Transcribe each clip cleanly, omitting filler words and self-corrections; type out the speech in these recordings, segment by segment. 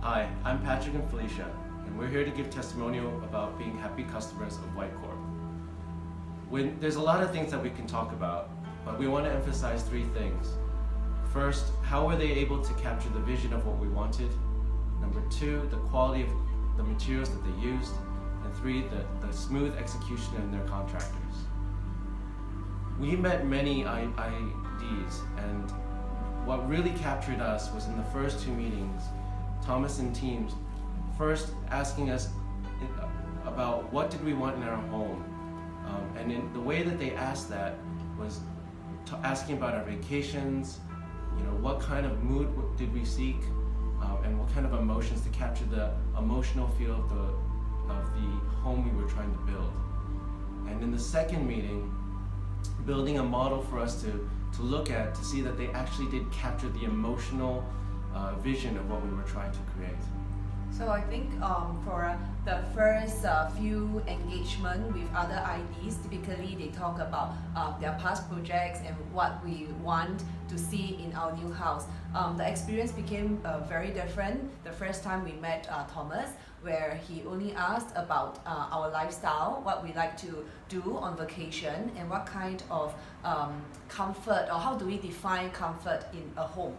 Hi, I'm Patrick and Felicia, and we're here to give testimonial about being happy customers of Whitecorp. There's a lot of things that we can talk about, but we want to emphasize three things. First, how were they able to capture the vision of what we wanted? Number two, the quality of the materials that they used. And three, the smooth execution in their contractors. We met many IDs, and what really captured us was in the first two meetings, Thomas and teams first asking us about what did we want in our home. And in the way that they asked that was asking about our vacations, what kind of mood did we seek, and what kind of emotions to capture the emotional feel of the home we were trying to build. And in the second meeting, building a model for us to look at to see that they actually did capture the emotional vision of what we were trying to create. So I think for the first few engagement with other IDs, typically they talk about their past projects and what we want to see in our new house. The experience became very different the first time we met Thomas, where he only asked about our lifestyle, what we like to do on vacation, and what kind of comfort, or how do we define comfort in a home.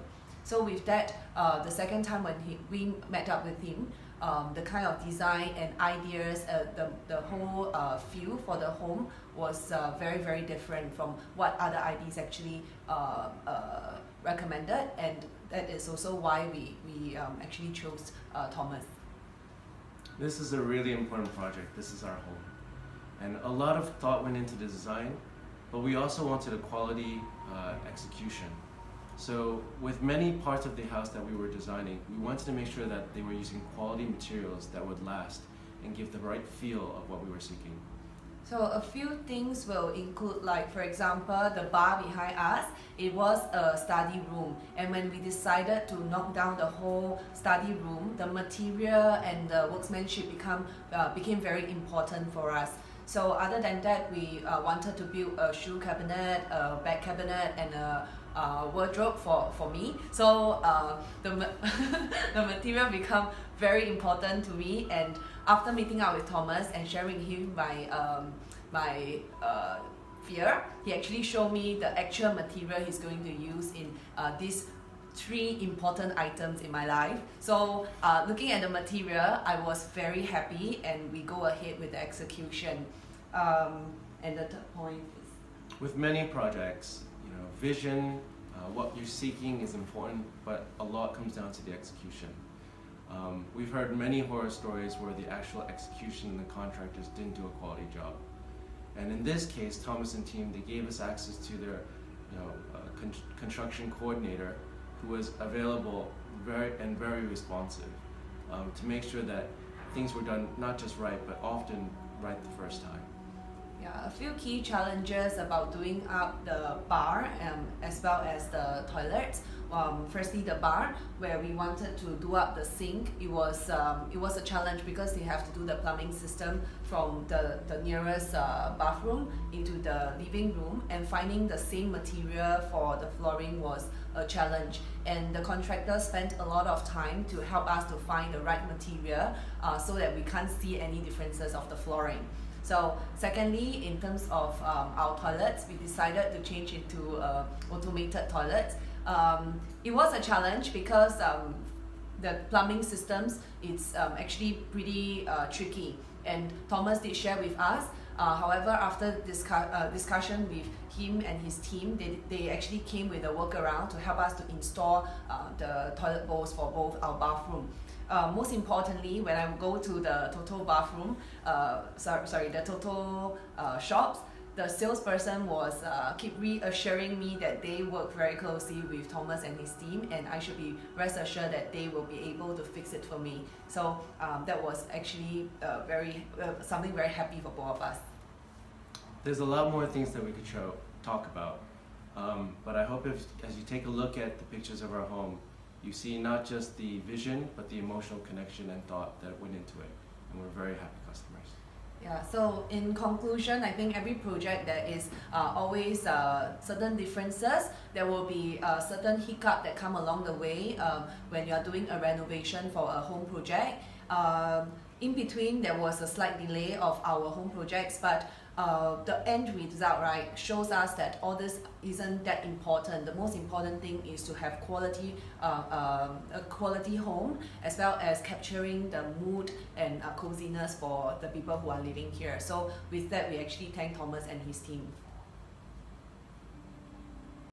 So with that, the second time when we met up with him, the kind of design and ideas, the whole feel for the home was very, very different from what other IDs actually recommended, and that is also why we actually chose Thomas. This is a really important project. This is our home. And a lot of thought went into the design, but we also wanted a quality execution. So with many parts of the house that we were designing, we wanted to make sure that they were using quality materials that would last and give the right feel of what we were seeking. So a few things will include, like for example, the bar behind us, it was a study room, and when we decided to knock down the whole study room, the material and the workmanship became very important for us. So other than that, we wanted to build a shoe cabinet, a bag cabinet, and a wardrobe for me. So the material became very important to me, and after meeting up with Thomas and sharing him my fear, he actually showed me the actual material he's going to use in these three important items in my life. So looking at the material, I was very happy, and we go ahead with the execution. And the third point is, with many projects, vision, what you're seeking is important, but a lot comes down to the execution. We've heard many horror stories where the actual execution and the contractors didn't do a quality job. And in this case, Thomas and team, they gave us access to their construction coordinator, who was available very responsive to make sure that things were done not just right, but often right the first time. Yeah, a few key challenges about doing up the bar as well as the toilets. Firstly, the bar, where we wanted to do up the sink, it was a challenge because they have to do the plumbing system from the nearest bathroom into the living room, and finding the same material for the flooring was a challenge. And the contractor spent a lot of time to help us to find the right material so that we can't see any differences of the flooring. So secondly, in terms of our toilets, we decided to change into automated toilets. It was a challenge because the plumbing systems, it's actually pretty tricky, and Thomas did share with us. However, after discussion with him and his team, they actually came with a workaround to help us to install the toilet bowls for both our bathroom. Most importantly, when I go to the Toto bathroom, the Toto shops, the salesperson was keep reassuring me that they work very closely with Thomas and his team, and I should be rest assured that they will be able to fix it for me. So that was actually something very happy for both of us. There's a lot more things that we could talk about, but I hope as you take a look at the pictures of our home, you see not just the vision, but the emotional connection and thought that went into it, and we're very happy customers. Yeah, so in conclusion, I think every project there is always certain differences. There will be certain hiccup that come along the way when you are doing a renovation for a home project. In between, there was a slight delay of our home projects, but the end result, right, shows us that all this isn't that important. The most important thing is to have a quality home, as well as capturing the mood and coziness for the people who are living here. So with that, we actually thank Thomas and his team.